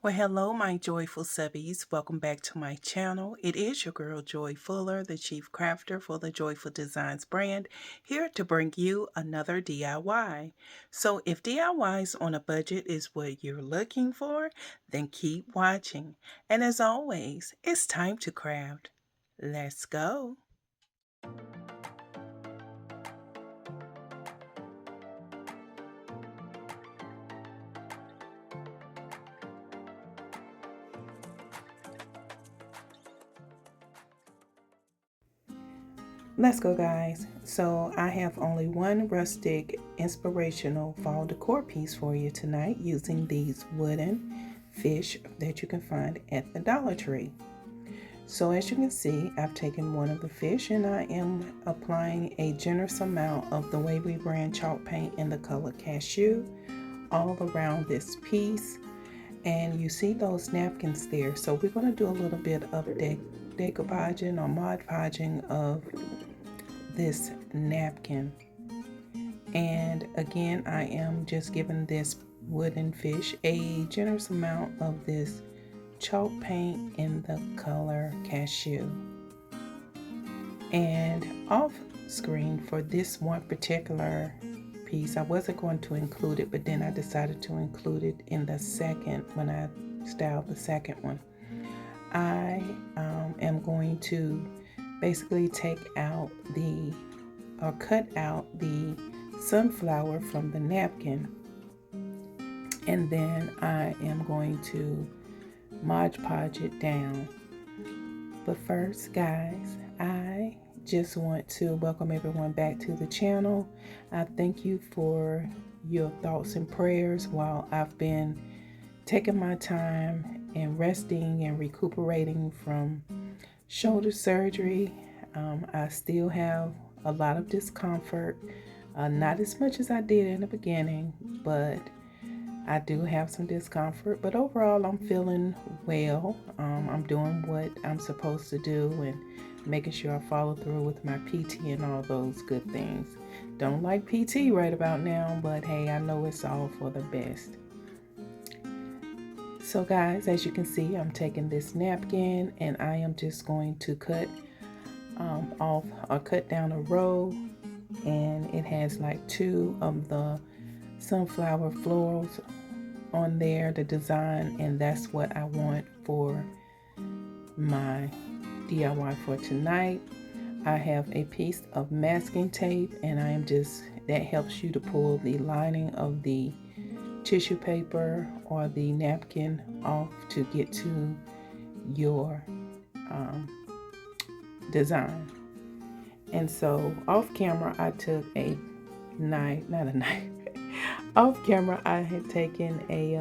Well, hello, my joyful subbies. Welcome back to my channel. It is your girl, Joy Fuller, the chief crafter for the Joyful Designs brand, here to bring you another DIY. So if DIYs on a budget is what you're looking for, then keep watching. And as always, it's time to craft. Let's go. Let's go, guys. So I have only one rustic inspirational fall decor piece for you tonight using these wooden fish that you can find at the Dollar Tree. So as you can see, I've taken one of the fish and I am applying a generous amount of the Wavy brand chalk paint in the color cashew all around this piece. And you see those napkins there. So we're going to do a little bit of decoupaging or Mod Podging of this napkin. And again, I am just giving this wooden fish a generous amount of this chalk paint in the color cashew. And off screen for this one particular piece, I wasn't going to include it, but then I decided to include it in the second, when I styled the second one. I am going to basically take out or cut out the sunflower from the napkin, and then I am going to Mod Podge it down. But first, guys, I just want to welcome everyone back to the channel. I thank you for your thoughts and prayers while I've been taking my time and resting and recuperating from shoulder surgery. I still have a lot of discomfort, not as much as I did in the beginning, but I do have some discomfort. But overall, I'm feeling well. I'm doing what I'm supposed to do and making sure I follow through with my PT and all those good things. Don't like PT right about now, but hey, I know it's all for the best. So guys, as you can see, I'm taking this napkin and I am just going to cut off or cut down a row, and it has like 2 of the sunflower florals on there, the design, and that's what I want for my DIY for tonight. I have a piece of masking tape, and that helps you to pull the lining of the tissue paper or the napkin off to get to your design. And so off camera I took a knife, not a knife, off camera I had taken a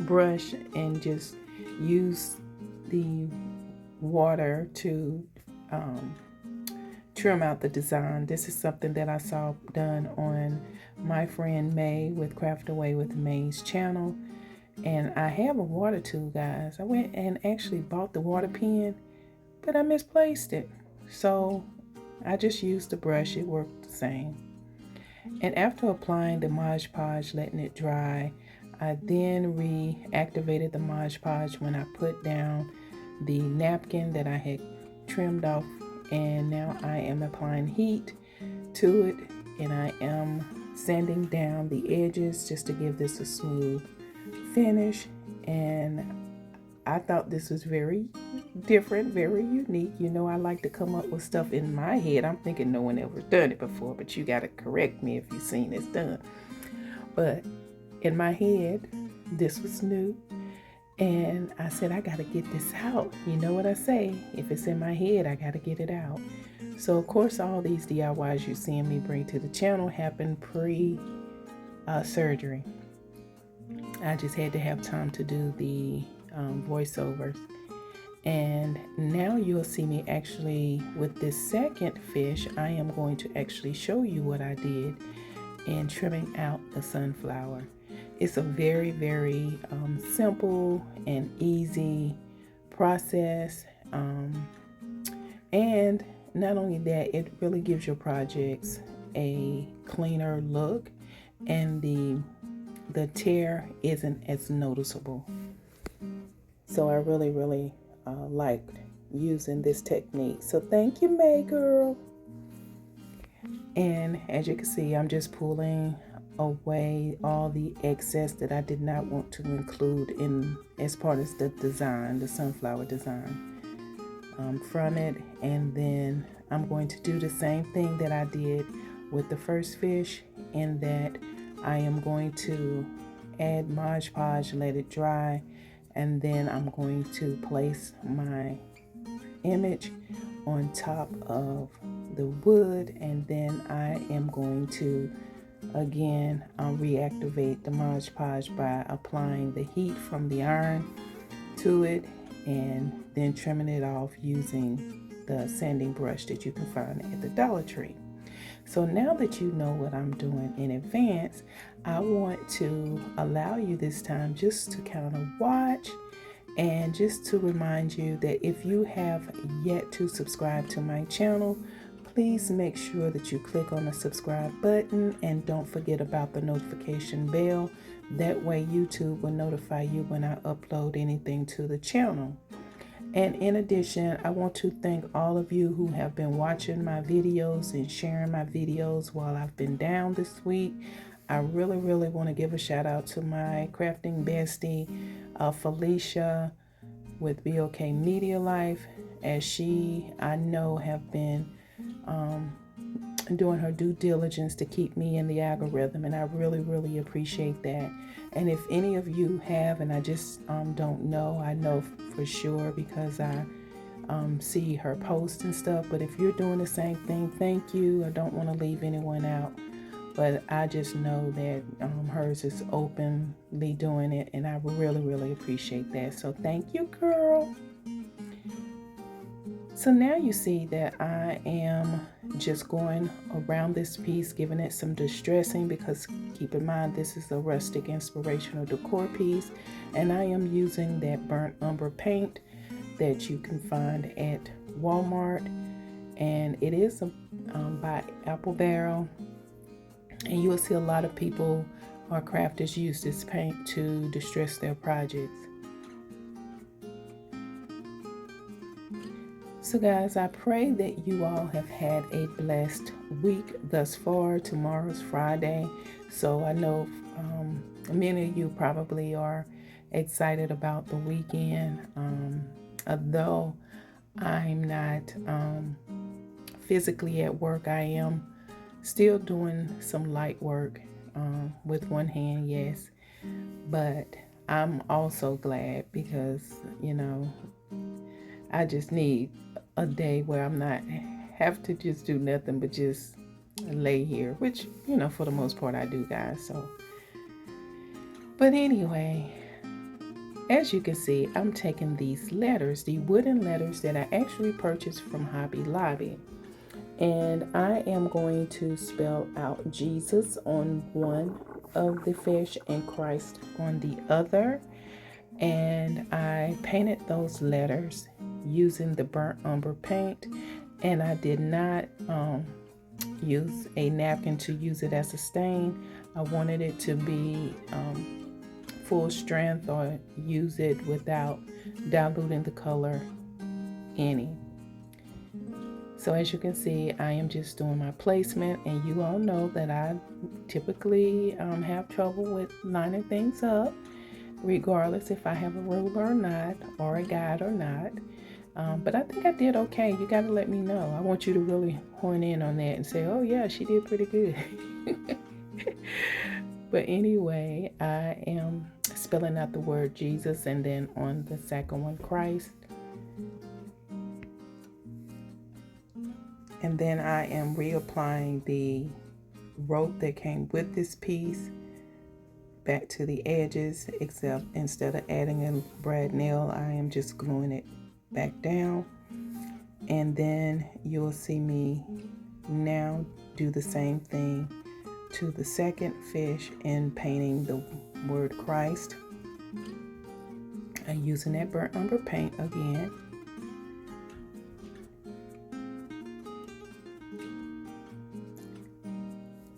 brush and just used the water to trim out the design. This is something that I saw done on my friend May with Craft Away with May's channel. And I have a water tool, guys. I went and actually bought the water pen, but I misplaced it. So I just used the brush. It worked the same. And after applying the Mod Podge, letting it dry, I then reactivated the Mod Podge when I put down the napkin that I had trimmed off. And now I am applying heat to it, and I am sanding down the edges just to give this a smooth finish. And I thought this was very different, very unique. You know, I like to come up with stuff in my head. I'm thinking no one ever done it before, but you got to correct me if you've seen this done. But in my head, this was new. And I said, I got to get this out. You know what I say? If it's in my head, I got to get it out. So, of course, all these DIYs you're seeing me bring to the channel happened pre-surgery. I just had to have time to do the voiceovers. And now you'll see me actually with this second fish. I am going to actually show you what I did in trimming out the sunflower. It's a very, very simple and easy process. And not only that, it really gives your projects a cleaner look, and the tear isn't as noticeable. So I really liked using this technique. So thank you, May girl. And as you can see, I'm just pulling away all the excess that I did not want to include in as part of the design, the sunflower design, from it. And then I'm going to do the same thing that I did with the first fish, in that I am going to add Mod Podge, let it dry, and then I'm going to place my image on top of the wood, and then I am going to again reactivate the Mod Podge by applying the heat from the iron to it, and then trimming it off using the sanding brush that you can find at the Dollar Tree. So now that you know what I'm doing in advance, I want to allow you this time just to kind of watch, and just to remind you that if you have yet to subscribe to my channel, please make sure that you click on the subscribe button, and don't forget about the notification bell. That way YouTube will notify you when I upload anything to the channel. And in addition, I want to thank all of you who have been watching my videos and sharing my videos while I've been down this week. I really want to give a shout out to my crafting bestie, Felicia with BOK Media Life, as she, I know, have been doing her due diligence to keep me in the algorithm, and I really appreciate that. And if any of you have, and I just don't know, I know for sure because I see her posts and stuff, but if you're doing the same thing, thank you. I don't want to leave anyone out, but I just know that hers is openly doing it, and I really appreciate that. So thank you, girl. So now you see that I am just going around this piece, giving it some distressing, because keep in mind this is a rustic inspirational decor piece, and I am using that burnt umber paint that you can find at Walmart, and it is by Apple Barrel, and you will see a lot of people or crafters use this paint to distress their projects. So guys, I pray that you all have had a blessed week thus far. Tomorrow's Friday, so I know many of you probably are excited about the weekend. Although I'm not physically at work, I am still doing some light work with one hand, yes. But I'm also glad because, you know, I just need a day where I'm not have to just do nothing but just lay here, which, you know, for the most part I do, guys. So, but anyway, as you can see, I'm taking these letters, the wooden letters that I actually purchased from Hobby Lobby, and I am going to spell out Jesus on one of the fish and Christ on the other. And I painted those letters using the burnt umber paint, and I did not use a napkin to use it as a stain. I wanted it to be full strength, or use it without diluting the color any. So as you can see, I am just doing my placement, and you all know that I typically have trouble with lining things up, regardless if I have a ruler or not, or a guide or not. But I think I did okay. You got to let me know. I want you to really horn in on that and say, oh yeah, she did pretty good. But anyway, I am spelling out the word Jesus, and then on the second one, Christ. And then I am reapplying the rope that came with this piece back to the edges, except instead of adding a brad nail, I am just gluing it back down. And then you'll see me now do the same thing to the second fish in painting the word Christ. I'm using that burnt umber paint again.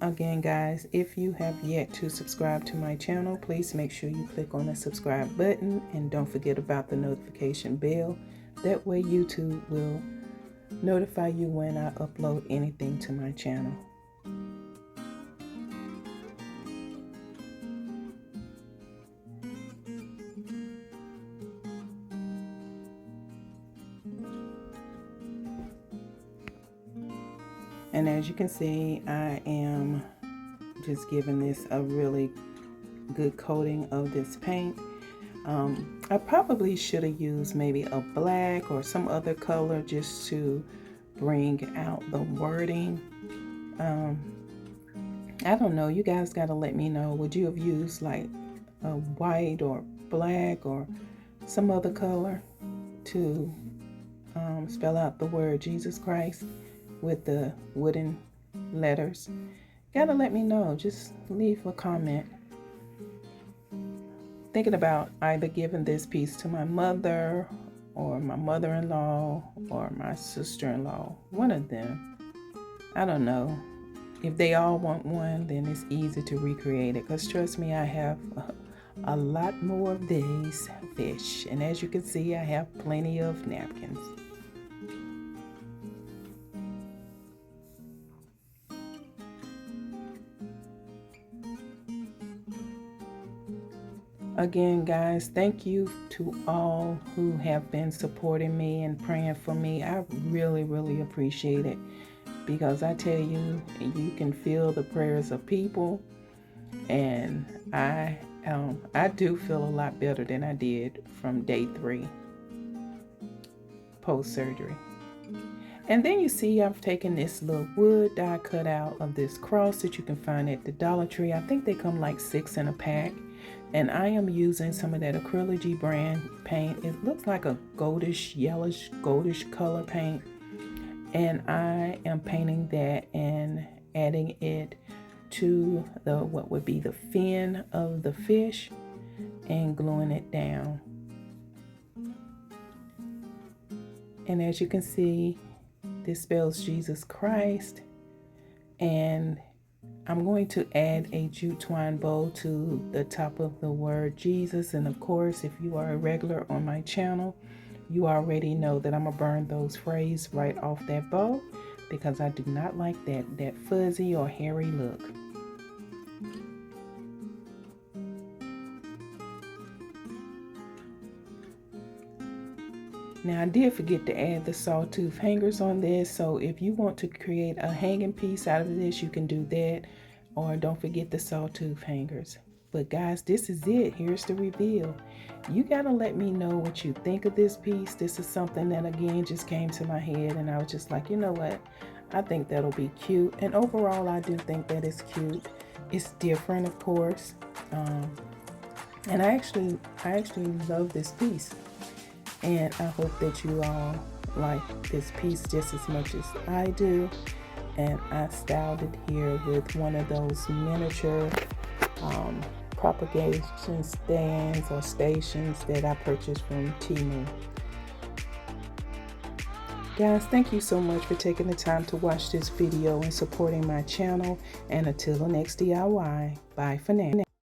Again, guys, if you have yet to subscribe to my channel, please make sure you click on the subscribe button and don't forget about the notification bell. That way YouTube will notify you when I upload anything to my channel. And as you can see, I am just giving this a really good coating of this paint. I probably should have used maybe a black or some other color just to bring out the wording. I don't know, you guys got to let me know. Would you have used like a white or black or some other color to spell out the word Jesus Christ with the wooden letters? Gotta let me know. Just leave a comment. Thinking about either giving this piece to my mother or my mother-in-law or my sister-in-law, one of them. I don't know. If they all want one, then it's easy to recreate it, because trust me, I have a lot more of these fish, and as you can see, I have plenty of napkins. Again, guys, thank you to all who have been supporting me and praying for me. I really appreciate it, because I tell you, you can feel the prayers of people, and I do feel a lot better than I did from day 3 post-surgery. And then you see I've taken this little wood die cut out of this cross that you can find at the Dollar Tree. I think they come like 6 in a pack. And I am using some of that Acryligy brand paint. It looks like a goldish, yellowish, goldish color paint. And I am painting that and adding it to the what would be the fin of the fish and gluing it down. And as you can see, this spells Jesus Christ. And I'm going to add a jute twine bow to the top of the word Jesus. And of course, if you are a regular on my channel, you already know that I'm gonna burn those phrases right off that bow, because I do not like that fuzzy or hairy look. Now, I did forget to add the sawtooth hangers on this, so if you want to create a hanging piece out of this, you can do that, or don't forget the sawtooth hangers. But guys, this is it. Here's the reveal. You gotta let me know what you think of this piece. This is something that, again, just came to my head, and I was just like, you know what? I think that'll be cute. And overall, I do think that it's cute. It's different, of course. And I actually love this piece. And I hope that you all like this piece just as much as I do. And I styled it here with one of those miniature propagation stands or stations that I purchased from Temu. Guys, thank you so much for taking the time to watch this video and supporting my channel. And until the next DIY, bye for now.